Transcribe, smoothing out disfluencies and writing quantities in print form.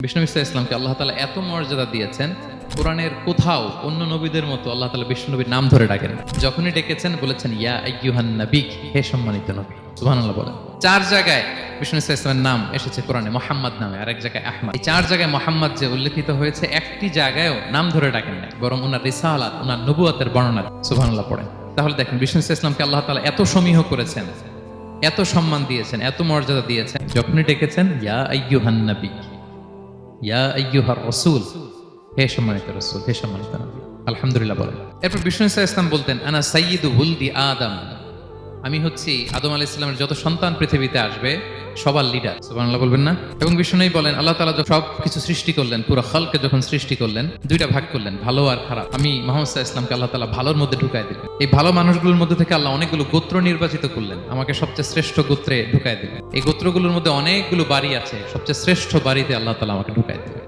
বিষ্ণু ইসলামকে আল্লাহ তাআলা এত মর্যাদা দিয়েছেন, কোরআনের কোথাও অন্য নবীদের মতো আল্লাহ তাআলা বিষ্ণু নবীর নাম ধরে ডাকেন। যখনই ডেকেছেন বলেছেন ইয়া আইয়ুহান নবী, হে সম্মানিত নবী। সুবহানাল্লাহ বলেন। 4 জায়গায় বিষ্ণু ইসলামের নাম এসেছে কোরআনে মুহাম্মদ নামে, আর এক জায়গায় আহমদ। এই 4 জায়গায় মুহাম্মদ যে উল্লেখিত হয়েছে, একটি জায়গায়ও নাম ধরে ডাকেন নাই, বরং ওনার রিসালাত, ওনার নবুয়তের বর্ণনা সুবহানাল্লাহ পড়েন। তাহলে দেখেন বিষ্ণু ইসলামকে আল্লাহ তাআলা এত সমীহ করেছেন, এত সম্মান দিয়েছেন, এত মর্যাদা দিয়েছেন। যখনই ডেকেছেন ইয়া আইয়ুহান নবী, ইয়া আইয়ুহার রাসূল, হে সম্মানিত রাসূল, হে সম্মানিত নবী। আলহামদুলিল্লাহ বলেন। এরপর বিষ্ণু ইসলাম বলতেন আনা সাইয়্যিদু ওয়ালদি আদম, আমি হচ্ছি আদম আলাইহিস সালামের যত সন্তান পৃথিবীতে আসবে সবার লিডার। সুবহানাল্লাহ বলবেন না? এবং বিষ্ণুই বলেন আল্লাহ তাআলা যখন সব কিছু সৃষ্টি করলেন, পুরো খালকে যখন সৃষ্টি করলেন, 2টা ভাগ করলেন, ভালো আর খারাপ। আমি মুহাম্মদ সাল্লাল্লাহু আলাইহি ওয়াসাল্লামকে আল্লাহ তাআলা ভালোর মধ্যে ঢুকায় দিলেন। এই ভালো মানুষগুলোর মধ্যে থেকে আল্লাহ অনেকগুলো গোত্র নির্বাচিত করলেন, আমাকে সবচেয়ে শ্রেষ্ঠ গোত্রে ঢুকায় দিলেন। এই গোত্রগুলোর মধ্যে অনেকগুলো বাড়ি আছে, সবচেয়ে শ্রেষ্ঠ বাড়িতে আল্লাহ তাআলা আমাকে ঢুকায় দিলেন।